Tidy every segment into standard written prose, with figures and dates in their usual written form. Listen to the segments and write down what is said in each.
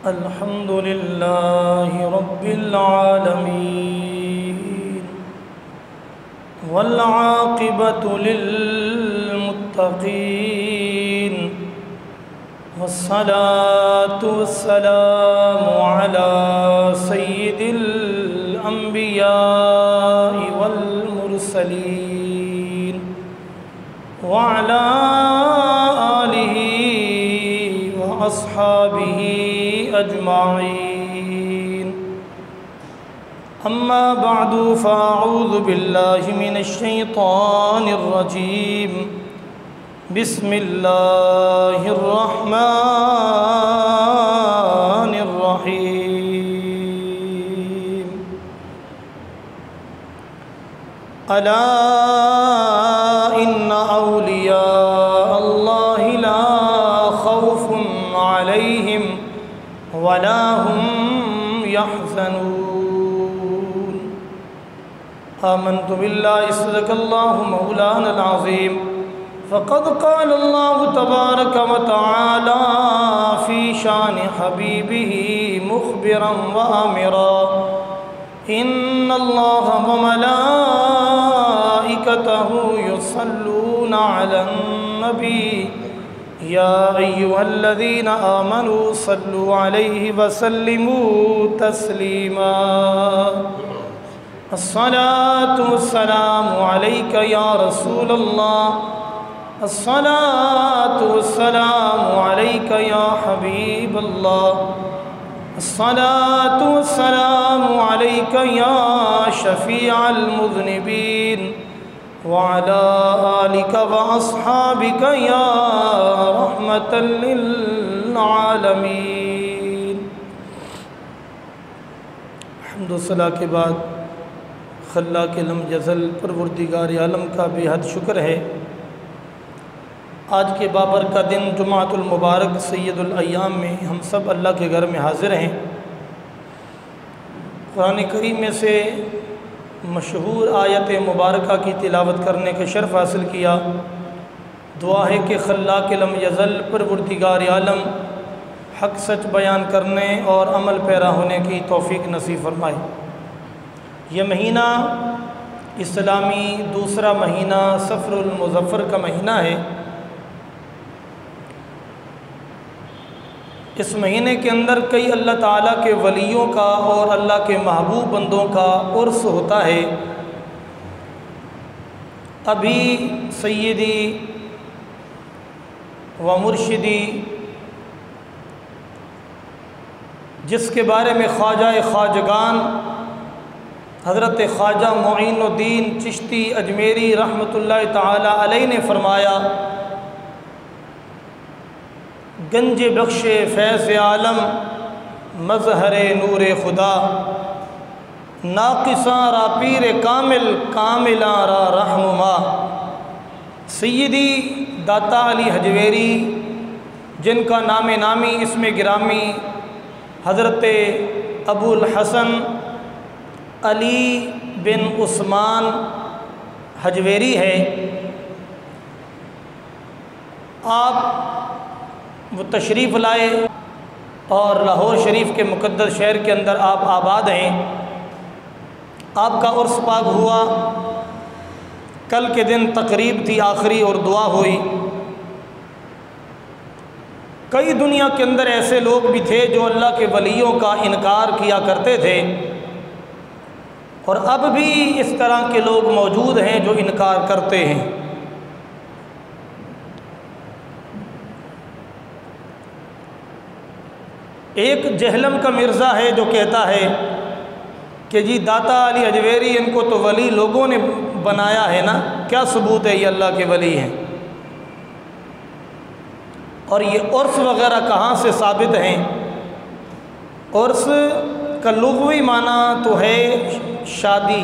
الحمد لله رب العالمين والعاقبة للمتقين والصلاة والسلام على سيد الأنبياء والمرسلين وعلى آله وأصحابه أجمعين. أما بعد فأعوذ بالله من الشيطان الرجيم. بسم الله الرحمن الرحيم. ألا إن أولياء الله لا خوف عليهم ولا هم يحزنون. آمنت بالله صدق الله مولانا العظيم. فقد قال الله تبارك وتعالى في شان حبيبه مخبرا وآمرا إن الله وملائكته يصلون على النبي يا أيها الذين آمنوا صلوا عليه وسلموا تسليما. الصلاة والسلام عليك يا رسول الله. الصلاة والسلام عليك يا حبيب الله. الصلاة والسلام عليك يا شفيع المذنبين وعلى آلك وأصحابك يا رحمة للعالمين. حمد و ثنا کے بعد خلاق لم یزل پروردگار عالم کا بے حد شکر ہے. آج کے بابر کا دن جمعۃ المبارک سید الایام میں ہم سب اللہ کے گھر میں حاضر ہیں. قرآن کریم میں سے مشہور آیت مبارکہ کی تلاوت کرنے کا شرف حاصل کیا. دعا ہے کہ خلاق لم یزل پروردگار عالم حق سچ بیان کرنے اور عمل پیرا ہونے کی توفیق نصیب فرمائے. یہ مہینہ اسلامی دوسرا مہینہ صفر المظفر کا مہینہ ہے. اس مہینے کے اندر کئی اللہ تعالیٰ کے ولیوں کا اور اللہ کے محبوب بندوں کا عرس ہوتا ہے. ابھی سیدی و مرشدی جس کے بارے میں خواجہ خواجگان حضرت خواجہ معین الدین چشتی اجمیری رحمۃ اللہ تعالی علیہ نے فرمایا: گنج بخش فیض عالم مظہر نور خدا ناقصاں را پیر کامل کاملاں را رہنما. سیدی داتا علی حجویری جن کا نام نامی اسم گرامی حضرت ابو الحسن علی بن عثمان حجویری ہے. آپ وہ تشریف لائے اور لاہور شریف کے مقدس شہر کے اندر آپ آباد ہیں. آپ کا عرس پاک ہوا. کل کے دن تقریب تھی آخری اور دعا ہوئی. کئی دنیا کے اندر ایسے لوگ بھی تھے جو اللہ کے ولیوں کا انکار کیا کرتے تھے اور اب بھی اس طرح کے لوگ موجود ہیں جو انکار کرتے ہیں. ایک جہلم کا مرزا ہے جو کہتا ہے کہ جی داتا علی حجویری ان کو تو ولی لوگوں نے بنایا ہے نا، کیا ثبوت ہے یہ اللہ کے ولی ہیں؟ اور یہ عرس وغیرہ کہاں سے ثابت ہیں؟ عرس کا لغوی معنی تو ہے شادی،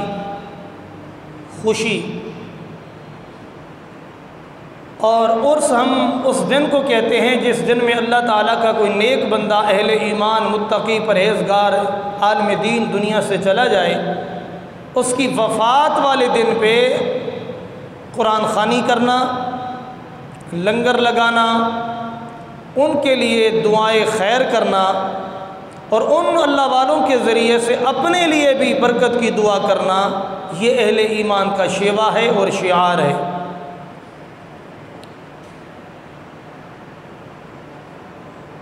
خوشی، اور عرس ہم اس دن کو کہتے ہیں جس دن میں اللہ تعالیٰ کا کوئی نیک بندہ اہل ایمان متقی پرہیزگار عالم دین دنیا سے چلا جائے. اس کی وفات والے دن پہ قرآن خوانی کرنا، لنگر لگانا، ان کے لیے دعائیں خیر کرنا، اور ان اللہ والوں کے ذریعے سے اپنے لیے بھی برکت کی دعا کرنا، یہ اہل ایمان کا شیوا ہے اور شعار ہے۔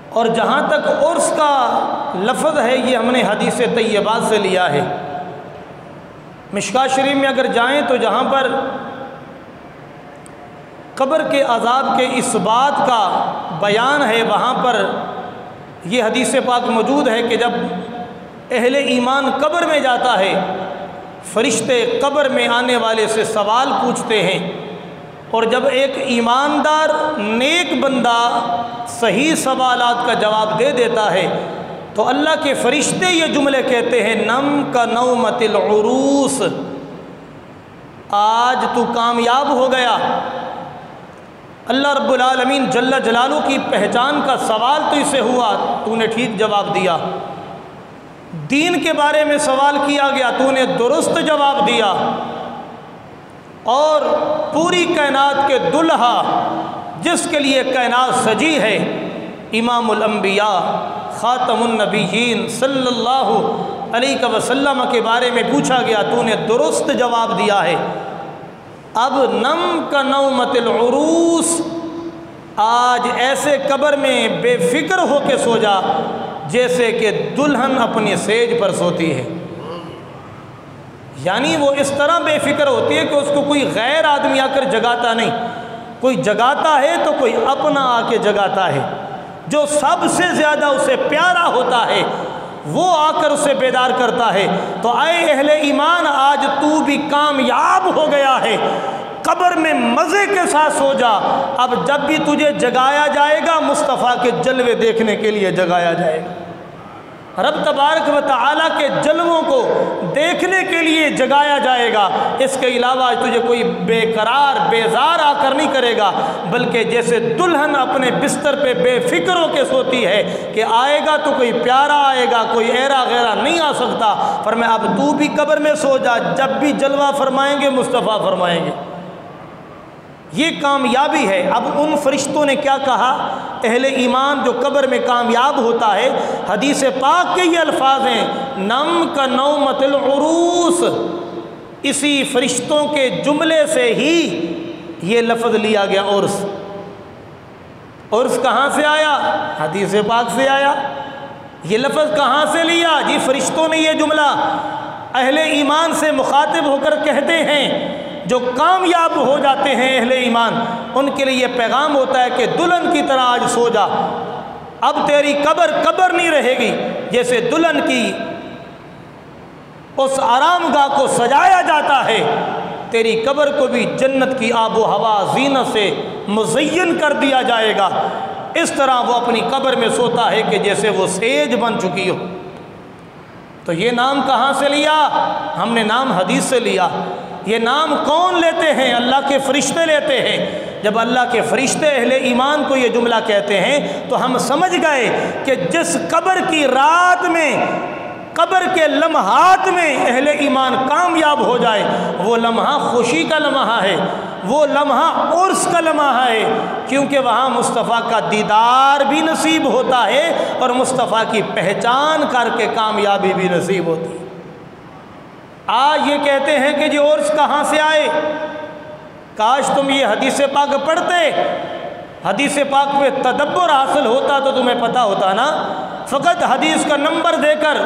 اور جہاں تک عرس کا لفظ ہے، یہ ہم نے حدیث طیبات سے لیا ہے۔ مشکوٰۃ شریف میں اگر جائیں تو جہاں پر قبر کے عذاب کے اس بات کا بیان ہے، وہاں پر یہ حدیث پاک موجود ہے کہ جب اہل ایمان قبر میں جاتا ہے، فرشتے قبر میں آنے والے سے سوال پوچھتے ہیں، اور جب ایک ایماندار نیک بندہ صحیح سوالات کا جواب دے دیتا ہے تو اللہ کے فرشتے یہ جملے کہتے ہیں، نم کا نومت العروس، آج تو کامیاب ہو گیا۔ اللہ رب العالمین جل جلالہ کی پہچان کا سوال تو اسے ہوا، تو نے ٹھیک جواب دیا۔ دین کے بارے میں سوال کیا گیا، تو نے درست جواب دیا۔ اور پوری کائنات کے دلہا جس کے لیے کائنات سجی ہے، امام الانبیاء خاتم النبیین صلی اللہ علیہ وسلم کے بارے میں پوچھا گیا، تو نے درست جواب دیا ہے۔ اب نم کا نومت العروس، آج ایسے قبر میں بے فکر ہو کے سو جا جیسے کہ دلہن اپنی سیج پر سوتی ہے۔ یعنی وہ اس طرح بے فکر ہوتی ہے کہ اس کو کوئی غیر آدمی آ کر جگاتا نہیں، کوئی جگاتا ہے تو کوئی اپنا آ کے جگاتا ہے، جو سب سے زیادہ اسے پیارا ہوتا ہے وہ آ کر اسے بیدار کرتا ہے۔ تو اے اہل ایمان، آج تو بھی کامیاب ہو گیا ہے، قبر میں مزے کے ساتھ سو جا۔ اب جب بھی تجھے جگایا جائے گا، مصطفیٰ کے جلوے دیکھنے کے لیے جگایا جائے گا، رب تبارک و تعالیٰ کے جلووں کو دیکھنے کے لیے جگایا جائے گا۔ اس کے علاوہ تجھے کوئی بے قرار بیزار آ کر نہیں کرے گا، بلکہ جیسے دلہن اپنے بستر پہ بے فکر ہو کے سوتی ہے کہ آئے گا تو کوئی پیارا آئے گا، کوئی ایرا غیرہ نہیں آ سکتا، فرمایا اب تو بھی قبر میں سو جا، جب بھی جلوہ فرمائیں گے مصطفیٰ فرمائیں گے۔ یہ کامیابی ہے۔ اب ان فرشتوں نے کیا کہا؟ اہل ایمان جو قبر میں کامیاب ہوتا ہے، حدیث پاک کے یہ الفاظ ہیں، نم کا نومت العروس۔ اسی فرشتوں کے جملے سے ہی یہ لفظ لیا گیا عرس۔ عرس کہاں سے آیا؟ حدیث پاک سے آیا۔ یہ لفظ کہاں سے لیا؟ جی فرشتوں نے یہ جملہ اہل ایمان سے مخاطب ہو کر کہتے ہیں۔ جو کامیاب ہو جاتے ہیں اہل ایمان، ان کے لیے یہ پیغام ہوتا ہے کہ دلہن کی طرح آج سو جا، اب تیری قبر نہیں رہے گی۔ جیسے دلہن کی اس آرام گاہ کو سجایا جاتا ہے، تیری قبر کو بھی جنت کی آب و ہوا زینت سے مزین کر دیا جائے گا۔ اس طرح وہ اپنی قبر میں سوتا ہے کہ جیسے وہ سیج بن چکی ہو۔ تو یہ نام کہاں سے لیا؟ ہم نے نام حدیث سے لیا۔ یہ نام کون لیتے ہیں؟ اللہ کے فرشتے لیتے ہیں۔ جب اللہ کے فرشتے اہل ایمان کو یہ جملہ کہتے ہیں تو ہم سمجھ گئے کہ جس قبر کی رات میں، قبر کے لمحات میں اہل ایمان کامیاب ہو جائے، وہ لمحہ خوشی کا لمحہ ہے، وہ لمحہ عرس کا لمحہ ہے، کیونکہ وہاں مصطفیٰ کا دیدار بھی نصیب ہوتا ہے اور مصطفیٰ کی پہچان کر کے کامیابی بھی نصیب ہوتی ہے۔ آج یہ کہتے ہیں کہ جی عرس کہاں سے آئے؟ کاش تم یہ حدیث پاک پڑھتے، حدیث پاک پہ تدبر حاصل ہوتا تو تمہیں پتہ ہوتا نا۔ فقط حدیث کا نمبر دے کر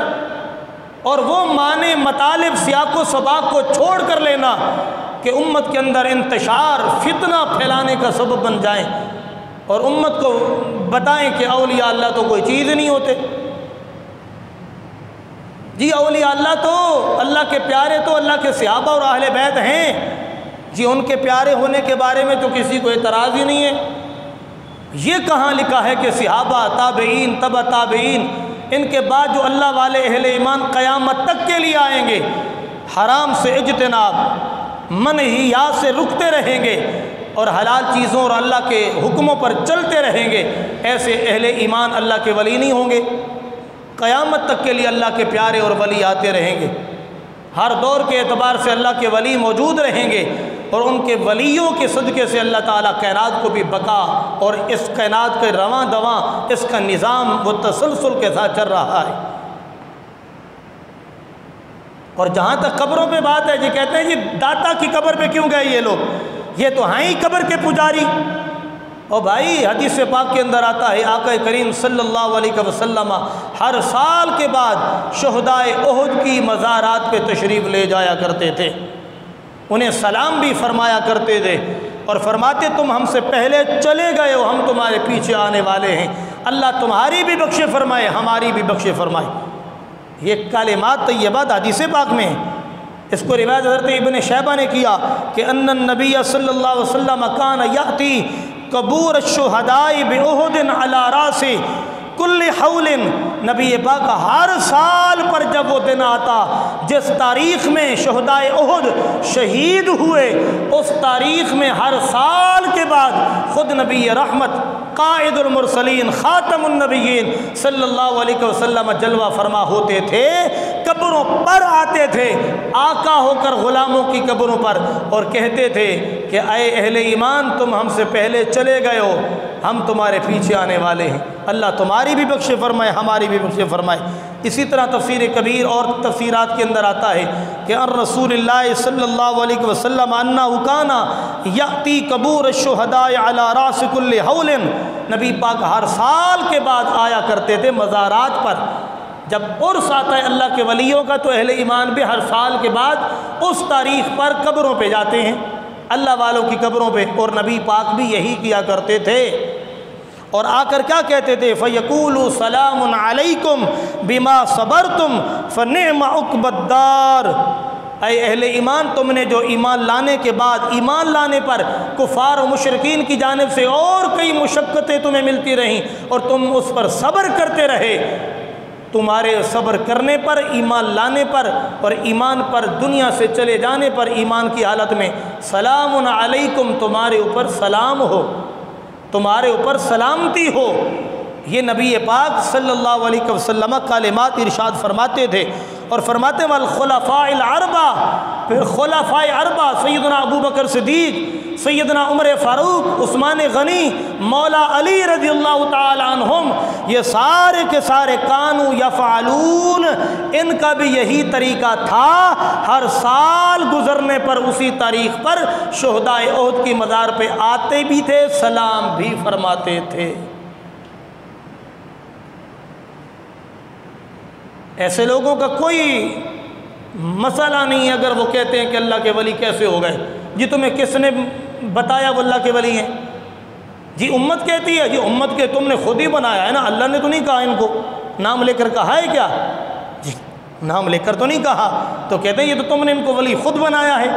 اور وہ معنی مطالب سیاق و سباق کو چھوڑ کر لینا کہ امت کے اندر انتشار فتنہ پھیلانے کا سبب بن جائیں اور امت کو بتائیں کہ اولیاء اللہ تو کوئی چیز نہیں ہوتے۔ جی اولیاء اللہ تو اللہ کے پیارے تو اللہ کے صحابہ اور اہل بیت ہیں، جی ان کے پیارے ہونے کے بارے میں تو کسی کو اعتراض ہی نہیں ہے۔ یہ کہاں لکھا ہے کہ صحابہ، تابعین، تبع تابعین، ان کے بعد جو اللہ والے اہل ایمان قیامت تک کے لیے آئیں گے، حرام سے اجتناب، منہیات سے رکتے رہیں گے اور حلال چیزوں اور اللہ کے حکموں پر چلتے رہیں گے، ایسے اہل ایمان اللہ کے ولی نہیں ہوں گے؟ قیامت تک کے لیے اللہ کے پیارے اور ولی آتے رہیں گے، ہر دور کے اعتبار سے اللہ کے ولی موجود رہیں گے، اور ان کے ولیوں کے صدقے سے اللہ تعالیٰ کائنات کو بھی بقا اور اس کائنات کے رواں دواں اس کا نظام و تسلسل کے ساتھ چل رہا ہے۔ اور جہاں تک قبروں پہ بات ہے، جی کہتے ہیں جی داتا کی قبر پہ کیوں گئے یہ لوگ، یہ تو ہیں ہی قبر کے پجاری۔ اور بھائی حدیث پاک کے اندر آتا ہے آقا کریم صلی اللہ علیہ وسلم ہر سال کے بعد شہدائے احد کی مزارات پہ تشریف لے جایا کرتے تھے، انہیں سلام بھی فرمایا کرتے تھے اور فرماتے تم ہم سے پہلے چلے گئے ہو، ہم تمہارے پیچھے آنے والے ہیں، اللہ تمہاری بھی بخش فرمائے ہماری بھی بخش فرمائے۔ یہ کلمات طیبات حدیث پاک میں ہیں۔ اس کو روایت حضرت ابن شیبہ نے کیا کہ ان النبی صلی اللہ علیہ وسلم کان یاتی قبور الشہداء بأحد علی راس کل حول، نبی پاک ہر سال پر جب وہ دن آتا جس تاریخ میں شہدائے احد شہید ہوئے، اس تاریخ میں ہر سال کے بعد خود نبی رحمت قائد المرسلین خاتم النبیین صلی اللہ علیہ وسلم جلوہ فرما ہوتے تھے، قبروں پر آتے تھے آقا ہو کر غلاموں کی قبروں پر، اور کہتے تھے کہ اے اہل ایمان تم ہم سے پہلے چلے گئے ہو، ہم تمہارے پیچھے آنے والے ہیں، اللہ تمہاری بھی بخش فرمائے ہماری بھی بخش فرمائے۔ اسی طرح تفسیر کبیر اور تفسیرات کے اندر آتا ہے کہ ان رسول اللہ صلی اللہ علیہ وسلم انہ کان یاتی قبور الشہداء علی راس کل حول، نبی پاک ہر سال کے بعد آیا کرتے تھے مزارات پر۔ جب عرس آتا ہے اللہ کے ولیوں کا تو اہل ایمان بھی ہر سال کے بعد اس تاریخ پر قبروں پہ جاتے ہیں، اللہ والوں کی قبروں پہ، اور نبی پاک بھی یہی کیا کرتے تھے۔ اور آ کر کیا کہتے تھے فَيَقُولُ سَلَامٌ عَلَيْكُمْ بِمَا صَبَرْتُمْ فَنِعْمَ عُقْبَى الدَّارِ، اے اہل ایمان تم نے جو ایمان لانے کے بعد ایمان لانے پر کفار و مشرکین کی جانب سے اور کئی مشقتیں تمہیں ملتی رہیں اور تم اس پر صبر کرتے رہے، تمہارے صبر کرنے پر، ایمان لانے پر اور ایمان پر دنیا سے چلے جانے پر ایمان کی حالت میں سلام علیکم، تمہارے اوپر سلام ہو، تمہارے اوپر سلامتی ہو، یہ نبی پاک صلی اللہ علیہ وسلم کلمات ارشاد فرماتے تھے۔ اور فرماتے ہیں والخلفاء الاربعہ، پھر خلفاء اربعہ سیدنا ابو بکر صدیق، سیدنا عمر فاروق، عثمان غنی، مولا علی رضی اللہ تعالی عنہم، یہ سارے کے سارے کانوا یفعلون، ان کا بھی یہی طریقہ تھا، ہر سال گزرنے پر اسی تاریخ پر شہدائے احد کی مزار پہ آتے بھی تھے، سلام بھی فرماتے تھے۔ ایسے لوگوں کا کوئی مسئلہ نہیں ہے اگر وہ کہتے ہیں کہ اللہ کے ولی کیسے ہو گئے، جی تمہیں کس نے بتایا وہ اللہ کے ولی ہیں؟ جی امت کہتی ہے، جی امت کے تم نے خود ہی بنایا ہے نا، اللہ نے تو نہیں کہا ان کو، نام لے کر کہا ہے کیا؟ جی نام لے کر تو نہیں کہا، تو کہتے ہیں یہ تو تم نے ان کو ولی خود بنایا ہے۔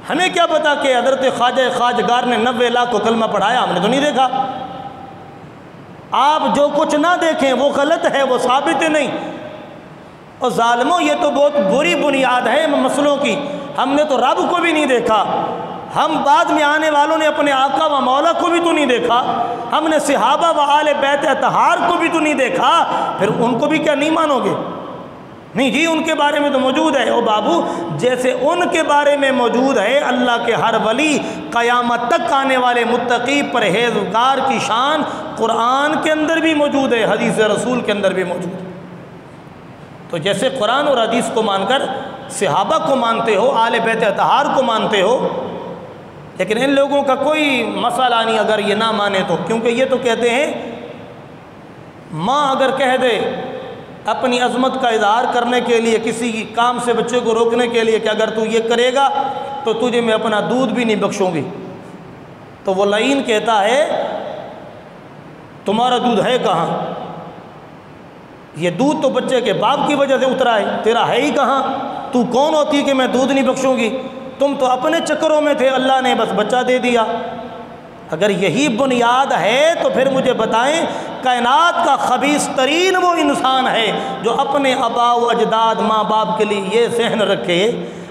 ہمیں کیا پتا کہ حضرت خواجہ خواجگار نے 90 لاکھ کو کلمہ پڑھایا، ہم نے تو نہیں دیکھا۔ آپ جو کچھ نہ دیکھیں وہ غلط ہے، وہ ثابت نہیں۔ اور ظالموں یہ تو بہت بری بنیاد ہے مسئلوں کی، ہم نے تو رب کو بھی نہیں دیکھا، ہم بعد میں آنے والوں نے اپنے آقا و مولا کو بھی تو نہیں دیکھا، ہم نے صحابہ و آل بیت اطہار کو بھی تو نہیں دیکھا، پھر ان کو بھی کیا نہیں مانو گے؟ نہیں جی ان کے بارے میں تو موجود ہے۔ او بابو جیسے ان کے بارے میں موجود ہے اللہ کے ہر ولی قیامت تک آنے والے متقی پرہیزگار کی شان قرآن کے اندر بھی موجود ہے، حدیث رسول کے اندر بھی موجود ہے۔ تو جیسے قرآن اور حدیث کو مان کر صحابہ کو مانتے ہو، آل بیت اطہار کو مانتے ہو، لیکن ان لوگوں کا کوئی مسئلہ نہیں اگر یہ نہ مانے تو، کیونکہ یہ تو کہتے ہیں ماں اگر کہہ دے اپنی عظمت کا اظہار کرنے کے لیے کسی کام سے بچے کو روکنے کے لیے کہ اگر تو یہ کرے گا تو تجھے میں اپنا دودھ بھی نہیں بخشوں گی، تو وہ لعین کہتا ہے تمہارا دودھ ہے کہاں؟ یہ دودھ تو بچے کے باپ کی وجہ سے اترا ہے، تیرا ہے ہی کہاں؟ تو کون ہوتی کہ میں دودھ نہیں بخشوں گی؟ تم تو اپنے چکروں میں تھے، اللہ نے بس بچہ دے دیا۔ اگر یہی بنیاد ہے تو پھر مجھے بتائیں کائنات کا خبیث ترین وہ انسان ہے جو اپنے آباء و اجداد ماں باپ کے لیے یہ ذہن رکھے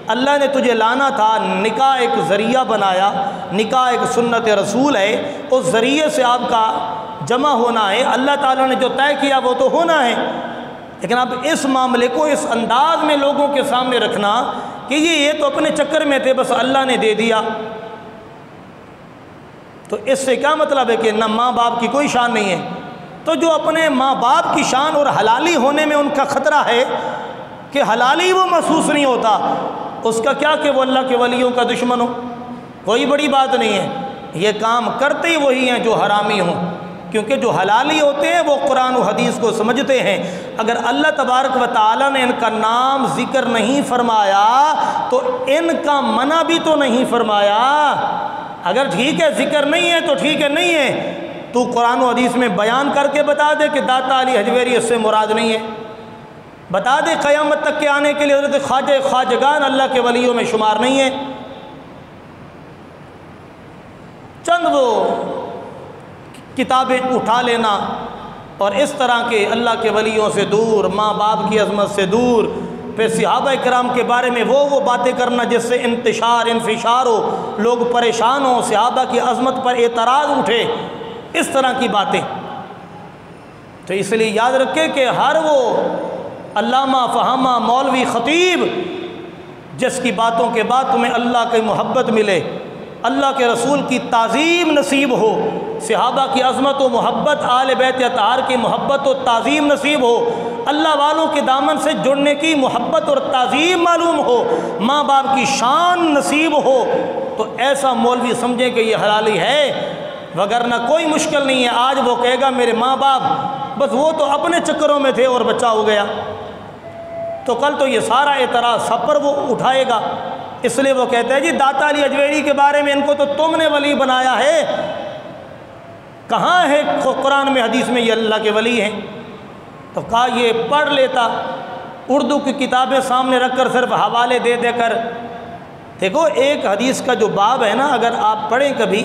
اللہ نے تجھے لانا تھا، نکاح ایک ذریعہ بنایا، نکاح ایک سنت رسول ہے، اس ذریعے سے آپ کا جمع ہونا ہے، اللہ تعالیٰ نے جو طے کیا وہ تو ہونا ہے، لیکن اب اس معاملے کو اس انداز میں لوگوں کے سامنے رکھنا کہ یہ تو اپنے چکر میں تھے بس اللہ نے دے دیا، تو اس سے کیا مطلب ہے کہ نہ ماں باپ کی کوئی شان نہیں ہے؟ تو جو اپنے ماں باپ کی شان اور حلالی ہونے میں ان کا خطرہ ہے کہ حلالی وہ محسوس نہیں ہوتا، اس کا کیا کہ وہ اللہ کے ولیوں کا دشمن ہو؟ کوئی بڑی بات نہیں ہے، یہ کام کرتے ہی وہی ہیں جو حرامی ہوں، کیونکہ جو حلالی ہوتے ہیں وہ قرآن و حدیث کو سمجھتے ہیں۔ اگر اللہ تبارک و تعالیٰ نے ان کا نام ذکر نہیں فرمایا تو ان کا منع بھی تو نہیں فرمایا۔ اگر ٹھیک ہے ذکر نہیں ہے تو ٹھیک ہے، نہیں ہے تو قرآن و حدیث میں بیان کر کے بتا دے کہ داتا علی حجویری اس سے مراد نہیں ہے، بتا دے قیامت تک کے آنے کے لیے حضرت خواجہ خواجگان اللہ کے ولیوں میں شمار نہیں ہے۔ چند وہ کتابیں اٹھا لینا اور اس طرح کے اللہ کے ولیوں سے دور، ماں باپ کی عظمت سے دور، پھر صحابہ کرام کے بارے میں وہ باتیں کرنا جس سے انفشار ہو، لوگ پریشان ہوں، صحابہ کی عظمت پر اعتراض اٹھے، اس طرح کی باتیں۔ تو اس لیے یاد رکھے کہ ہر وہ علامہ فہامہ مولوی خطیب جس کی باتوں کے بعد تمہیں اللہ کی محبت ملے، اللہ کے رسول کی تعظیم نصیب ہو، صحابہ کی عظمت و محبت، آل بیت اطہار کی محبت و تعظیم نصیب ہو، اللہ والوں کے دامن سے جڑنے کی محبت اور تعظیم معلوم ہو، ماں باپ کی شان نصیب ہو، تو ایسا مولوی سمجھے کہ یہ حلالی ہے، وگرنہ کوئی مشکل نہیں ہے۔ آج وہ کہے گا میرے ماں باپ بس وہ تو اپنے چکروں میں تھے اور بچہ ہو گیا، تو کل تو یہ سارا اعتراض سب پر وہ اٹھائے گا۔ اس لیے وہ کہتے ہیں جی داتا علی حجویری کے بارے میں ان کو تو تم نے ولی بنایا ہے، کہاں ہے قرآن میں حدیث میں یہ اللہ کے ولی ہیں؟ تو کہا یہ پڑھ لیتا، اردو کی کتابیں سامنے رکھ کر صرف حوالے دے دے کر۔ دیکھو ایک حدیث کا جو باب ہے نا، اگر آپ پڑھیں کبھی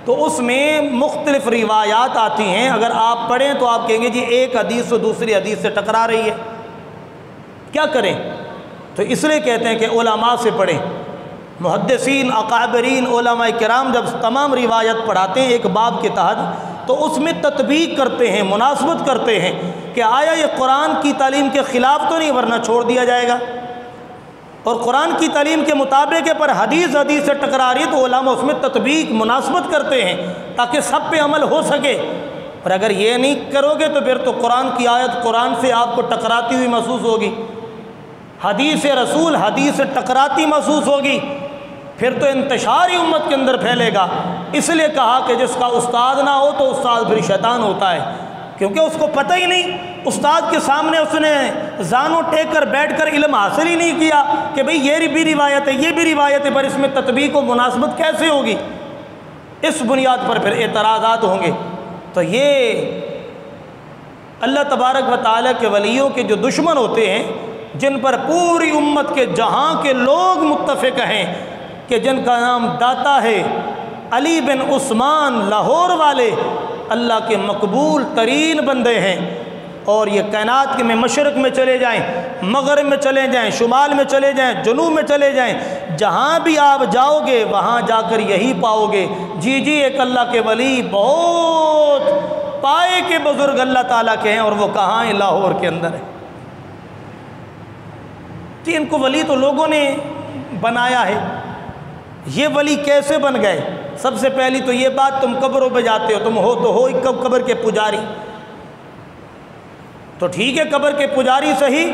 تو اس میں مختلف روایات آتی ہیں، اگر آپ پڑھیں تو آپ کہیں گے جی ایک حدیث تو دوسری حدیث سے ٹکرا رہی ہے، کیا کریں؟ تو اس لیے کہتے ہیں کہ علماء سے پڑھیں، محدثین اکابرین علماء کرام جب تمام روایت پڑھاتے ہیں ایک باب کے تحت تو اس میں تطبیق کرتے ہیں، مناسبت کرتے ہیں کہ آیا یہ قرآن کی تعلیم کے خلاف تو نہیں، ورنہ چھوڑ دیا جائے گا، اور قرآن کی تعلیم کے مطابق پر حدیث سے ٹکرا رہی ہے تو علماء اس میں تطبیق مناسبت کرتے ہیں تاکہ سب پہ عمل ہو سکے۔ اور اگر یہ نہیں کرو گے تو پھر تو قرآن کی آیت قرآن سے آپ کو ٹکراتی ہوئی محسوس ہوگی، حدیث رسول حدیث سے ٹکراتی محسوس ہوگی، پھر تو انتشار ہی امت کے اندر پھیلے گا۔ اس لیے کہا کہ جس کا استاد نہ ہو تو استاد پھر شیطان ہوتا ہے، کیونکہ اس کو پتہ ہی نہیں، استاد کے سامنے اس نے زانوں ٹیک کر بیٹھ کر علم حاصل ہی نہیں کیا کہ بھئی یہ بھی روایت ہے، یہ بھی روایت ہے، پر اس میں تطبیق و مناسبت کیسے ہوگی؟ اس بنیاد پر پھر اعتراضات ہوں گے۔ تو یہ اللہ تبارک و تعالیٰ کے ولیوں کے جو دشمن ہوتے ہیں، جن پر پوری امت کے جہاں کے لوگ متفق ہیں کہ جن کا نام داتا ہے علی بن عثمان لاہور والے، اللہ کے مقبول ترین بندے ہیں، اور یہ کائنات کے میں مشرق میں چلے جائیں، مغرب میں چلے جائیں، شمال میں چلے جائیں، جنوب میں چلے جائیں، جہاں بھی آپ جاؤ گے وہاں جا کر یہی پاؤ گے، جی ایک اللہ کے ولی بہت پائے کے بزرگ اللہ تعالیٰ کے ہیں، اور وہ کہاں ہیں؟ لاہور کے اندر ہے۔ جی ان کو ولی تو لوگوں نے بنایا ہے، یہ ولی کیسے بن گئے؟ سب سے پہلی تو یہ بات، تم قبروں پہ جاتے ہو، تم ہو تو ہو قبر کے پجاری، تو ٹھیک ہے قبر کے پجاری صحیح،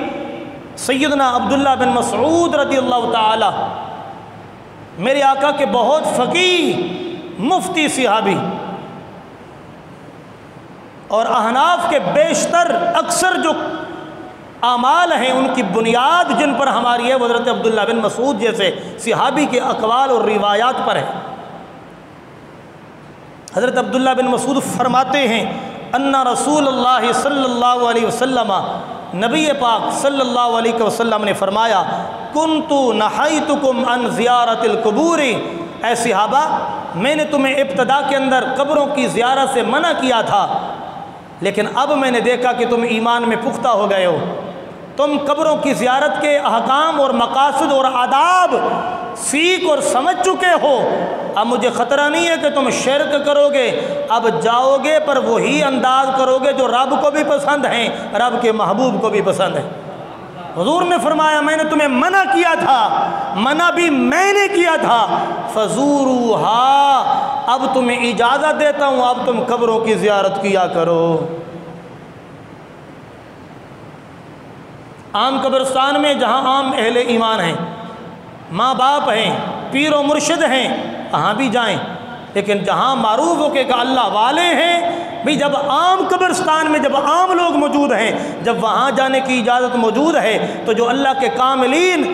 سیدنا عبداللہ بن مسعود رضی اللہ تعالی، میرے آقا کے بہت فقیہ مفتی صحابی، اور احناف کے بیشتر اکثر جو اعمال ہیں ان کی بنیاد جن پر ہماری ہے وہ حضرت عبداللہ بن مسعود جیسے صحابی کے اقوال اور روایات پر ہے۔ حضرت عبداللہ بن مسعود فرماتے ہیں ان رسول اللہ صلی اللہ علیہ وسلم، نبی پاک صلی اللہ علیہ وسلم نے فرمایا، کنت نہیتکم عن زیارت القبور، اے صحابہ میں نے تمہیں ابتدا کے اندر قبروں کی زیارت سے منع کیا تھا، لیکن اب میں نے دیکھا کہ تم ایمان میں پختہ ہو گئے ہو، تم قبروں کی زیارت کے احکام اور مقاصد اور آداب سیکھ اور سمجھ چکے ہو، اب مجھے خطرہ نہیں ہے کہ تم شرک کرو گے، اب جاؤ گے پر وہی انداز کرو گے جو رب کو بھی پسند ہیں، رب کے محبوب کو بھی پسند ہے۔ حضور نے فرمایا میں نے تمہیں منع کیا تھا، منع بھی میں نے کیا تھا، فزوروہا، اب تمہیں اجازت دیتا ہوں، اب تم قبروں کی زیارت کیا کرو۔ عام قبرستان میں جہاں عام اہل ایمان ہیں، ماں باپ ہیں، پیر و مرشد ہیں، وہاں بھی جائیں، لیکن جہاں معروف ہو کہ اللہ والے ہیں بھی، جب عام قبرستان میں جب عام لوگ موجود ہیں، جب وہاں جانے کی اجازت موجود ہے، تو جو اللہ کے کاملین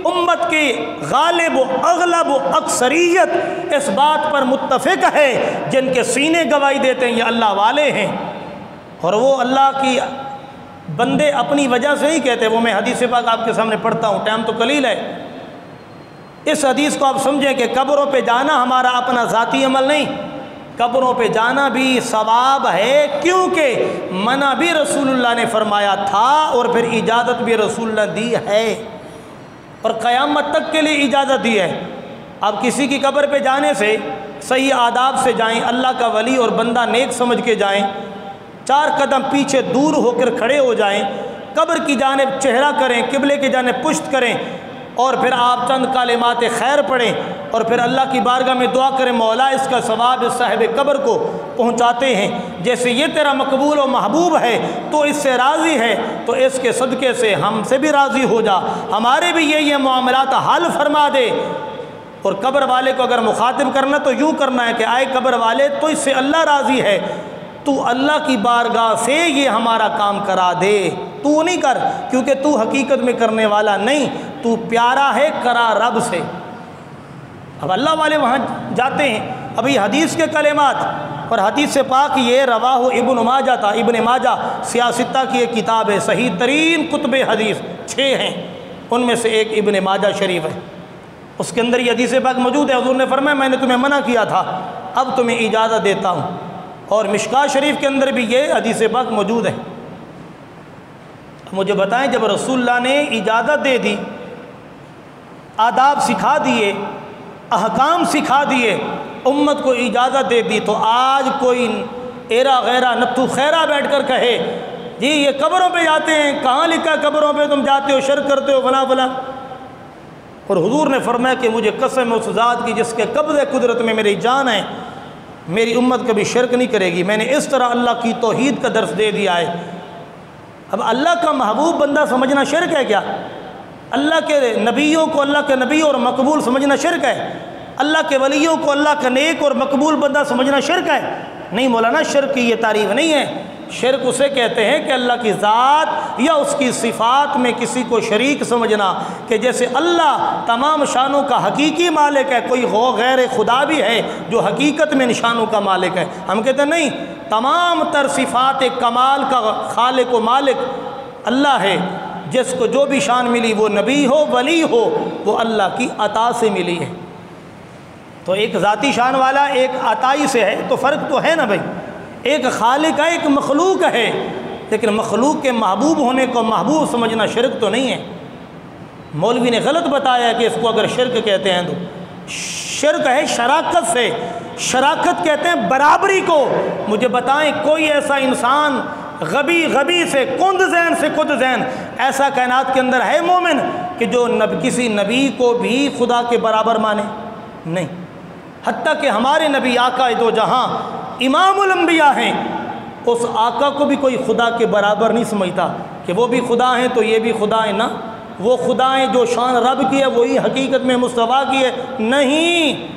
امت کی غالب و اغلب و اکثریت اس بات پر متفق ہے، جن کے سینے گواہی دیتے ہیں یہ اللہ والے ہیں، اور وہ اللہ کی بندے اپنی وجہ سے ہی کہتے ہیں۔ وہ میں حدیث پاک آپ کے سامنے پڑھتا ہوں، ٹائم تو قلیل ہے۔ اس حدیث کو آپ سمجھیں کہ قبروں پہ جانا ہمارا اپنا ذاتی عمل نہیں، قبروں پہ جانا بھی ثواب ہے، کیونکہ منع بھی رسول اللہ نے فرمایا تھا اور پھر اجازت بھی رسول اللہ دی ہے، اور قیامت تک کے لیے اجازت دی ہے۔ آپ کسی کی قبر پہ جانے سے صحیح آداب سے جائیں، اللہ کا ولی اور بندہ نیک سمجھ کے جائیں، 4 قدم پیچھے دور ہو کر کھڑے ہو جائیں، قبر کی جانب چہرہ کریں، قبلے کی جانب پشت کریں، اور پھر آپ چند کلمات خیر پڑھیں، اور پھر اللہ کی بارگاہ میں دعا کریں، مولا اس کا ثواب اس صاحب قبر کو پہنچاتے ہیں، جیسے یہ تیرا مقبول و محبوب ہے تو اس سے راضی ہے، تو اس کے صدقے سے ہم سے بھی راضی ہو جا، ہمارے بھی یہ معاملات حل فرما دے۔ اور قبر والے کو اگر مخاطب کرنا تو یوں کرنا ہے کہ آئے قبر والے، تو اس سے اللہ راضی ہے، تو اللہ کی بارگاہ سے یہ ہمارا کام کرا دے، تو نہیں کر، کیونکہ تو حقیقت میں کرنے والا نہیں، تو پیارا ہے کرا رب سے۔ اب اللہ والے وہاں جاتے ہیں۔ اب یہ حدیث کے کلمات اور حدیث پاک یہ رواہ ابن ماجہ تھا، ابن ماجہ سیاستہ کی ایک کتاب ہے، صحیح ترین کتب حدیث 6 ہیں، ان میں سے ایک ابن ماجہ شریف ہے، اس کے اندر یہ حدیث پاک موجود ہے۔ حضور نے فرمایا میں نے تمہیں منع کیا تھا، اب تمہیں اجازت دیتا ہوں، اور مشکاہ شریف کے اندر بھی یہ حدیث پاک موجود ہے۔ مجھے بتائیں جب رسول اللہ نے اجازت دے دی، آداب سکھا دیے، احکام سکھا دیے، امت کو اجازت دے دی، تو آج کوئی ایرا غیرہ نتھو خیرہ بیٹھ کر کہے جی یہ قبروں پہ جاتے ہیں، کہاں لکھا قبروں پہ تم جاتے ہو، شرک کرتے ہو، فلاں فلاں۔ اور حضور نے فرمایا کہ مجھے قسم اس ذات کی جس کے قبض قدرت میں میری جان ہے، میری امت کبھی شرک نہیں کرے گی۔ میں نے اس طرح اللہ کی توحید کا درس دے دیا ہے۔ اب اللہ کا محبوب بندہ سمجھنا شرک ہے کیا؟ اللہ کے نبیوں کو اللہ کے نبی اور مقبول سمجھنا شرک ہے؟ اللہ کے ولیوں کو اللہ کا نیک اور مقبول بندہ سمجھنا شرک ہے؟ نہیں مولانا، شرک کی یہ تعریف نہیں ہے۔ شرک اسے کہتے ہیں کہ اللہ کی ذات یا اس کی صفات میں کسی کو شریک سمجھنا، کہ جیسے اللہ تمام شانوں کا حقیقی مالک ہے، کوئی غیر خدا بھی ہے جو حقیقت میں نشانوں کا مالک ہے۔ ہم کہتے ہیں نہیں، تمام تر صفات کمال کا خالق و مالک اللہ ہے، جس کو جو بھی شان ملی، وہ نبی ہو ولی ہو، وہ اللہ کی عطا سے ملی ہے۔ تو ایک ذاتی شان والا ایک عطائی سے ہے، تو فرق تو ہے نا بھائی، ایک خالق ہے ایک مخلوق ہے، لیکن مخلوق کے محبوب ہونے کو محبوب سمجھنا شرک تو نہیں ہے۔ مولوی نے غلط بتایا کہ اس کو اگر شرک کہتے ہیں تو شرک ہے شراکت سے، شراکت کہتے ہیں برابری کو۔ مجھے بتائیں کوئی ایسا انسان غبی سے کند ذہن ایسا کائنات کے اندر ہے مومن کہ جو کسی نبی کو بھی خدا کے برابر مانے؟ نہیں، حتیٰ کہ ہمارے نبی آقا دو جہاں امام الانبیاء ہیں، اس آقا کو بھی کوئی خدا کے برابر نہیں سمجھتا کہ وہ بھی خدا ہیں تو یہ بھی خدا ہیں۔ نہ، وہ خدا ہیں جو شان رب کی ہے وہی حقیقت میں مصطفیٰ کی ہے، نہیں۔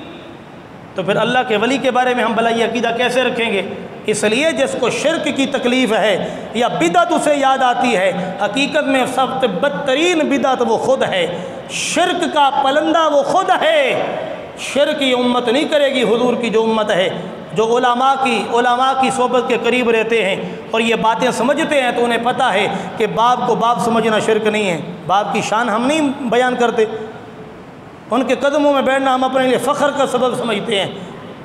تو پھر اللہ کے ولی کے بارے میں ہم بھلا یہ عقیدہ کیسے رکھیں گے؟ اس لیے جس کو شرک کی تکلیف ہے یا بدعت اسے یاد آتی ہے، حقیقت میں سب سے بدترین بدعت وہ خود ہے، شرک کا پلندہ وہ خود ہے۔ شرک یہ امت نہیں کرے گی، حضور کی جو امت ہے، جو علماء کی صحبت کے قریب رہتے ہیں اور یہ باتیں سمجھتے ہیں، تو انہیں پتہ ہے کہ باپ کو باپ سمجھنا شرک نہیں ہے۔ باپ کی شان ہم نہیں بیان کرتے، ان کے قدموں میں بیٹھنا ہم اپنے لیے فخر کا سبب سمجھتے ہیں،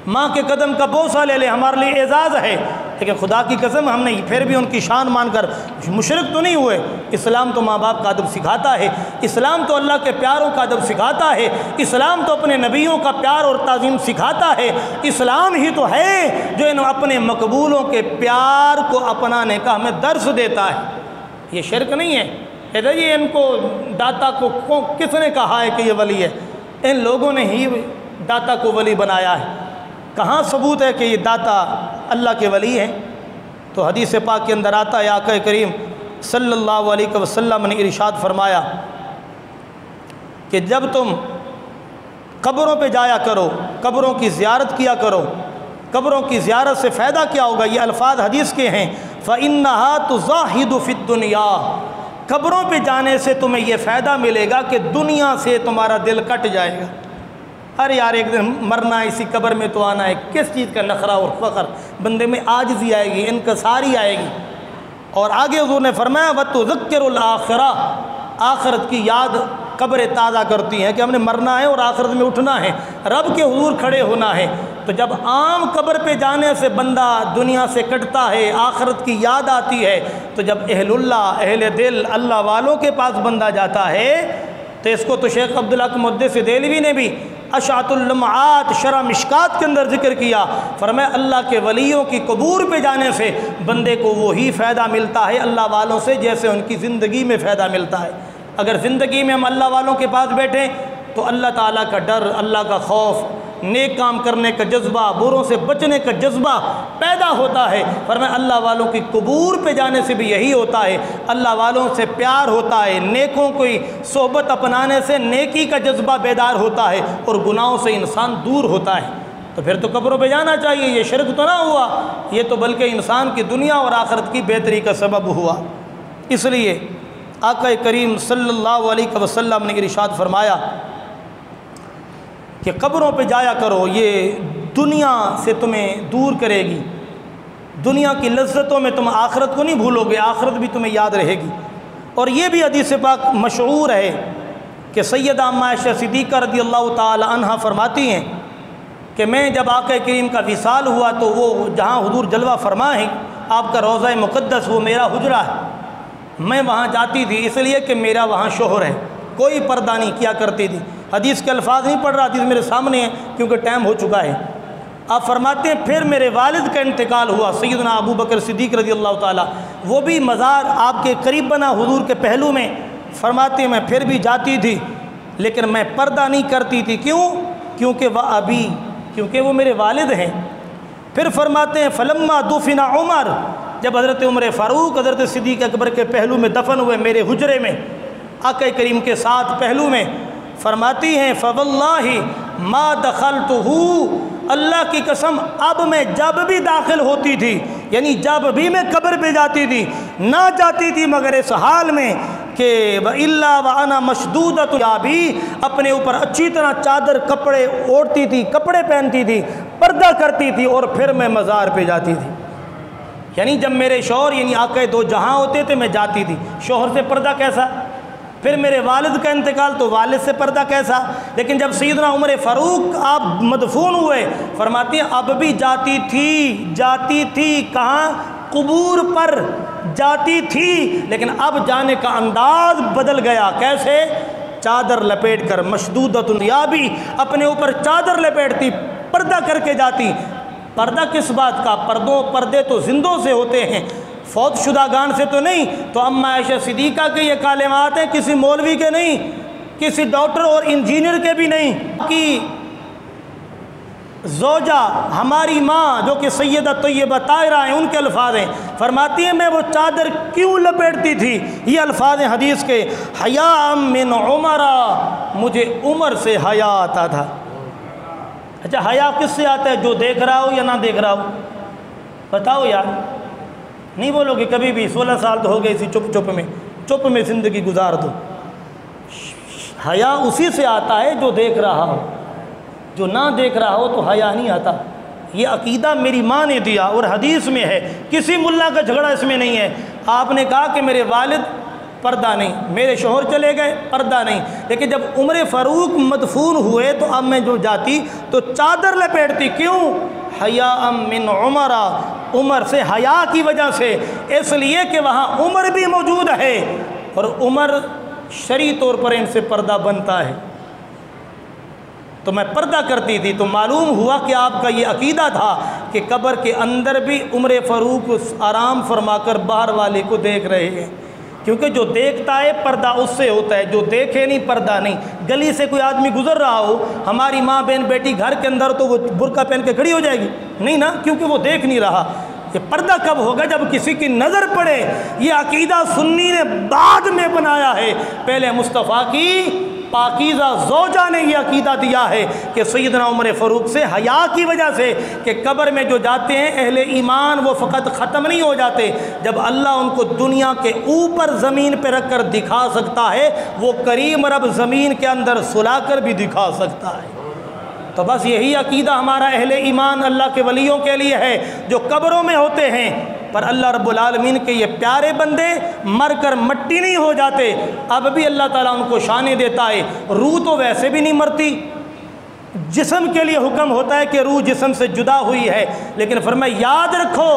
ماں کے قدم کا بوسہ لے لے ہمارے لیے اعزاز ہے، لیکن خدا کی قسم ہم نہیں، پھر بھی ان کی شان مان کر مشرک تو نہیں ہوئے۔ اسلام تو ماں باپ کا ادب سکھاتا ہے، اسلام تو اللہ کے پیاروں کا ادب سکھاتا ہے، اسلام تو اپنے نبیوں کا پیار اور تعظیم سکھاتا ہے، اسلام ہی تو ہے جو ان اپنے مقبولوں کے پیار کو اپنانے کا ہمیں درس دیتا ہے۔ یہ شرک نہیں ہے۔ کہتے ہیں ان کو داتا کو کس نے کہا ہے کہ یہ ولی ہے؟ ان لوگوں نے ہی داتا کو ولی بنایا ہے۔ کہاں ثبوت ہے کہ یہ داتا اللہ کے ولی ہیں؟ تو حدیث پاک کے اندر آتا ہے آقا کریم صلی اللہ علیہ وسلم نے ارشاد فرمایا کہ جب تم قبروں پہ جایا کرو، قبروں کی زیارت کیا کرو، قبروں کی زیارت سے فائدہ کیا ہوگا؟ یہ الفاظ حدیث کے ہیں، فَإِنَّهَا تُزَاحِدُ فِي الدُّنْيَا، قبروں پہ جانے سے تمہیں یہ فائدہ ملے گا کہ دنیا سے تمہارا دل کٹ جائے گا۔ ارے یار ایک دن مرنا ہے، اسی قبر میں تو آنا ہے، کس چیز کا نخرہ اور فخر، بندے میں عاجزی آئے گی، انکساری آئے گی۔ اور آگے حضور نے فرمایا وَتُذَكِّرُ الْآخِرَةَ، آخرت کی یاد قبریں تازہ کرتی ہیں کہ ہم نے مرنا ہے اور آخرت میں اٹھنا ہے، رب کے حضور کھڑے ہونا ہے۔ تو جب عام قبر پہ جانے سے بندہ دنیا سے کٹتا ہے، آخرت کی یاد آتی ہے، تو جب اہل اللہ، اہل دل، اللہ والوں کے پاس بندہ جاتا ہے تو اس کو تو شیخ عبدالحق محدث دہلوی نے بھی اشعۃ اللمعات شرح مشکات کے اندر ذکر کیا، فرمایا اللہ کے ولیوں کی قبور پہ جانے سے بندے کو وہی فائدہ ملتا ہے اللہ والوں سے جیسے ان کی زندگی میں فائدہ ملتا ہے۔ اگر زندگی میں ہم اللہ والوں کے پاس بیٹھیں تو اللہ تعالیٰ کا ڈر، اللہ کا خوف، نیک کام کرنے کا جذبہ، بروں سے بچنے کا جذبہ پیدا ہوتا ہے۔ فرمایا اللہ والوں کی قبور پہ جانے سے بھی یہی ہوتا ہے، اللہ والوں سے پیار ہوتا ہے، نیکوں کی صحبت اپنانے سے نیکی کا جذبہ بیدار ہوتا ہے اور گناہوں سے انسان دور ہوتا ہے۔ تو پھر تو قبروں پہ جانا چاہیے، یہ شرک تو نہ ہوا، یہ تو بلکہ انسان کی دنیا اور آخرت کی بہتری کا سبب ہوا۔ اس لیے آقا کریم صلی اللہ علیہ وسلم نے ارشاد فرمایا کہ قبروں پہ جایا کرو، یہ دنیا سے تمہیں دور کرے گی، دنیا کی لذتوں میں تم آخرت کو نہیں بھولو گے، آخرت بھی تمہیں یاد رہے گی۔ اور یہ بھی حدیث پاک مشہور ہے کہ سیدہ اما عائشہ صدیقہ رضی اللہ تعالی عنہا فرماتی ہیں کہ میں جب آقا کریم کا وصال ہوا تو وہ جہاں حضور جلوہ فرما ہیں، آپ کا روضہ مقدس، وہ میرا حجرہ ہے، میں وہاں جاتی تھی اس لیے کہ میرا وہاں شوہر ہے، کوئی پردہ نہیں کیا کرتی تھی۔ حدیث کے الفاظ نہیں پڑھ رہا، حدیث میرے سامنے ہے کیونکہ ٹائم ہو چکا ہے۔ آپ فرماتے ہیں پھر میرے والد کا انتقال ہوا، سیدنا ابو بکر صدیق رضی اللہ تعالیٰ، وہ بھی مزار آپ کے قریب بنا حضور کے پہلو میں۔ فرماتے ہیں میں پھر بھی جاتی تھی لیکن میں پردہ نہیں کرتی تھی، کیوں؟ کیونکہ وہ ابھی، کیونکہ وہ میرے والد ہیں۔ پھر فرماتے ہیں فلما دفن عمر، جب حضرت عمر فاروق حضرت صدیق اکبر کے پہلو میں دفن ہوئے میرے حجرے میں آقا کریم کے ساتھ پہلو میں، فرماتی ہیں فواللہ ما دخلتہ، اللہ کی قسم اب میں جب بھی داخل ہوتی تھی، یعنی جب بھی میں قبر پہ جاتی تھی، نہ جاتی تھی مگر اس حال میں کہ وَإِلَّا وَأَنَا مَشْدُودَةٌ، یا بھی اپنے اوپر اچھی طرح چادر کپڑے اوڑھتی تھی، کپڑے پہنتی تھی، پردہ کرتی تھی اور پھر میں مزار پہ جاتی تھی۔ یعنی جب میرے شوہر یعنی آقا دو جہاں ہوتے تھے میں جاتی تھی، شوہر سے پردہ کیسا؟ پھر میرے والد کا انتقال تو والد سے پردہ کیسا؟ لیکن جب سیدنا عمر فاروق آپ مدفون ہوئے، فرماتی ہیں اب بھی جاتی تھی کہاں؟ قبور پر جاتی تھی، لیکن اب جانے کا انداز بدل گیا۔ کیسے؟ چادر لپیٹ کر، مشدودۃ، یا بھی اپنے اوپر چادر لپیٹتی، پردہ کر کے جاتی۔ پردہ کس بات کا؟ پردے تو زندوں سے ہوتے ہیں، فوت شدگان سے تو نہیں۔ تو اما عائشہ صدیقہ کے یہ کلمات ہیں، کسی مولوی کے نہیں، کسی ڈاکٹر اور انجینئر کے بھی نہیں، کہ زوجہ ہماری ماں جو کہ سیدہ طیبہ طاہرہ ہیں ان کے الفاظ ہیں۔ فرماتی ہیں میں وہ چادر کیوں لپیٹتی تھی؟ یہ الفاظ ہیں حدیث کے، حیاء من عمر، مجھے عمر سے حیا آتا تھا۔ اچھا حیا کس سے آتا ہے؟ جو دیکھ رہا ہو یا نہ دیکھ رہا ہو؟ بتاؤ یار، نہیں بولو کہ کبھی بھی 16 سال تو ہو گئے اسی چپ میں زندگی گزار دو۔ حیا اسی سے آتا ہے جو دیکھ رہا ہو، جو نہ دیکھ رہا ہو تو حیا نہیں آتا۔ یہ عقیدہ میری ماں نے دیا اور حدیث میں ہے، کسی ملا کا جھگڑا اس میں نہیں ہے۔ آپ نے کہا کہ میرے والد پردہ نہیں، میرے شوہر چلے گئے پردہ نہیں، لیکن جب عمر فاروق مدفون ہوئے تو اب میں جو جاتی تو چادر لپیٹتی۔ کیوں؟ حیاء من عمر، عمر سے حیا کی وجہ سے، اس لیے کہ وہاں عمر بھی موجود ہے اور عمر شرعی طور پر ان سے پردہ بنتا ہے، تو میں پردہ کرتی تھی۔ تو معلوم ہوا کہ آپ کا یہ عقیدہ تھا کہ قبر کے اندر بھی عمر فاروق آرام فرما کر باہر والے کو دیکھ رہے ہیں، کیونکہ جو دیکھتا ہے پردہ اس سے ہوتا ہے، جو دیکھے نہیں پردہ نہیں۔ گلی سے کوئی آدمی گزر رہا ہو، ہماری ماں بہن بیٹی گھر کے اندر، تو وہ برقع پہن کے کھڑی ہو جائے گی؟ نہیں نا، کیونکہ وہ دیکھ نہیں رہا۔ یہ پردہ کب ہوگا؟ جب کسی کی نظر پڑے۔ یہ عقیدہ سنی نے بعد میں بنایا ہے، پہلے مصطفیٰ کی پاکیزہ زوجہ نے یہ عقیدہ دیا ہے کہ سیدنا عمر فاروق سے حیا کی وجہ سے کہ قبر میں جو جاتے ہیں اہل ایمان وہ فقط ختم نہیں ہو جاتے، جب اللہ ان کو دنیا کے اوپر زمین پہ رکھ کر دکھا سکتا ہے وہ کریم رب زمین کے اندر سلا کر بھی دکھا سکتا ہے۔ تو بس یہی عقیدہ ہمارا اہل ایمان اللہ کے ولیوں کے لیے ہے جو قبروں میں ہوتے ہیں، پر اللہ رب العالمین کے یہ پیارے بندے مر کر مٹی نہیں ہو جاتے، اب بھی اللہ تعالیٰ ان کو شانیں دیتا ہے۔ روح تو ویسے بھی نہیں مرتی، جسم کے لیے حکم ہوتا ہے کہ روح جسم سے جدا ہوئی ہے، لیکن فرمایا یاد رکھو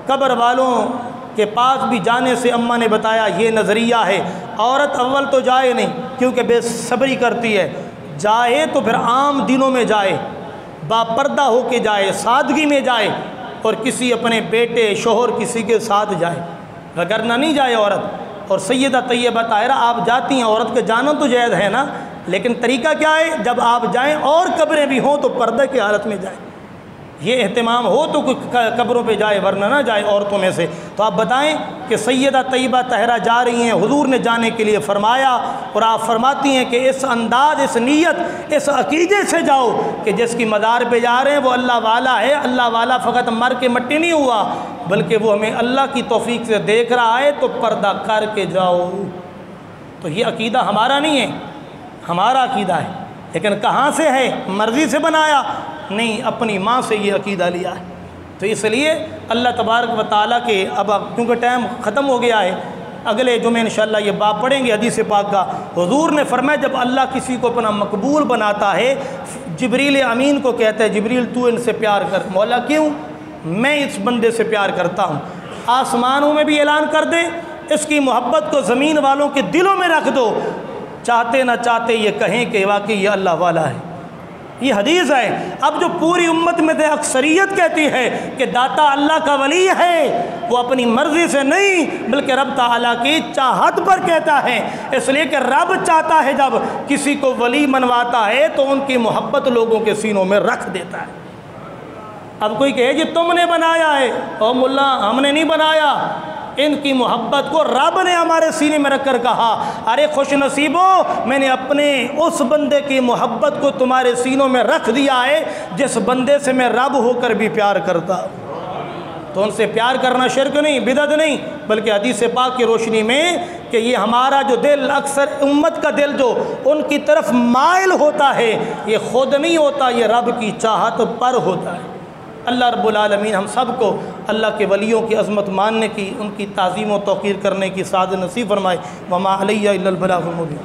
قبر والوں کے پاس بھی جانے سے اماں نے بتایا یہ نظریہ ہے، عورت اول تو جائے نہیں کیونکہ بے صبری کرتی ہے، جائے تو پھر عام دنوں میں جائے، با پردہ ہو کے جائے، سادگی میں جائے، اور کسی اپنے بیٹے شوہر کسی کے ساتھ جائے، وگرنہ نہیں جائے عورت۔ اور سیدہ طیبہ طاہرہ آپ جاتی ہیں، عورت کے جانا تو جائز ہے نا، لیکن طریقہ کیا ہے؟ جب آپ جائیں اور قبریں بھی ہوں تو پردہ کی حالت میں جائیں، یہ اہتمام ہو تو قبروں پہ جائے ورنہ نہ جائے عورتوں میں سے۔ تو آپ بتائیں کہ سیدہ طیبہ طاہرہ جا رہی ہیں، حضور نے جانے کے لیے فرمایا، اور آپ فرماتی ہیں کہ اس انداز، اس نیت، اس عقیدے سے جاؤ کہ جس کی مدار پہ جا رہے ہیں وہ اللہ والا ہے، اللہ والا فقط مر کے مٹی نہیں ہوا بلکہ وہ ہمیں اللہ کی توفیق سے دیکھ رہا ہے، تو پردہ کر کے جاؤ۔ تو یہ عقیدہ ہمارا نہیں ہے، ہمارا عقیدہ ہے، لیکن کہاں سے ہے؟ مرضی سے بنایا نہیں، اپنی ماں سے یہ عقیدہ لیا ہے۔ تو اس لیے اللہ تبارک و تعالیٰ کے اب کیونکہ ٹائم ختم ہو گیا ہے، اگلے جمعے انشاءاللہ یہ باب پڑھیں گے حدیث پاک کا۔ حضور نے فرمایا جب اللہ کسی کو اپنا مقبول بناتا ہے، جبریل امین کو کہتا ہے جبریل تو ان سے پیار کر۔ مولا کیوں؟ میں اس بندے سے پیار کرتا ہوں۔ آسمانوں میں بھی اعلان کر دے، اس کی محبت کو زمین والوں کے دلوں میں رکھ دو، چاہتے نہ چاہتے یہ کہیں کہ واقعی یہ اللہ والا ہے۔ یہ حدیث ہے۔ اب جو پوری امت میں سے اکثریت کہتی ہے کہ داتا اللہ کا ولی ہے، وہ اپنی مرضی سے نہیں بلکہ رب تعالیٰ کی چاہت پر کہتا ہے، اس لیے کہ رب چاہتا ہے جب کسی کو ولی منواتا ہے تو ان کی محبت لوگوں کے سینوں میں رکھ دیتا ہے۔ اب کوئی کہے جی تم نے بنایا ہے، او ملا ہم نے نہیں بنایا، ان کی محبت کو رب نے ہمارے سینے میں رکھ کر کہا ارے خوش نصیبو، میں نے اپنے اس بندے کی محبت کو تمہارے سینوں میں رکھ دیا ہے جس بندے سے میں رب ہو کر بھی پیار کرتا۔ تو ان سے پیار کرنا شرک نہیں، بدعت نہیں، بلکہ حدیث پاک کی روشنی میں کہ یہ ہمارا جو دل، اکثر امت کا دل جو ان کی طرف مائل ہوتا ہے، یہ خود نہیں ہوتا، یہ رب کی چاہت پر ہوتا ہے۔ اللہ رب العالمین ہم سب کو اللہ کے ولیوں کی عظمت ماننے کی، ان کی تعظیم و توقیر کرنے کی سعادت نصیب فرمائے۔ وما علیہ الا البلاغ المبین۔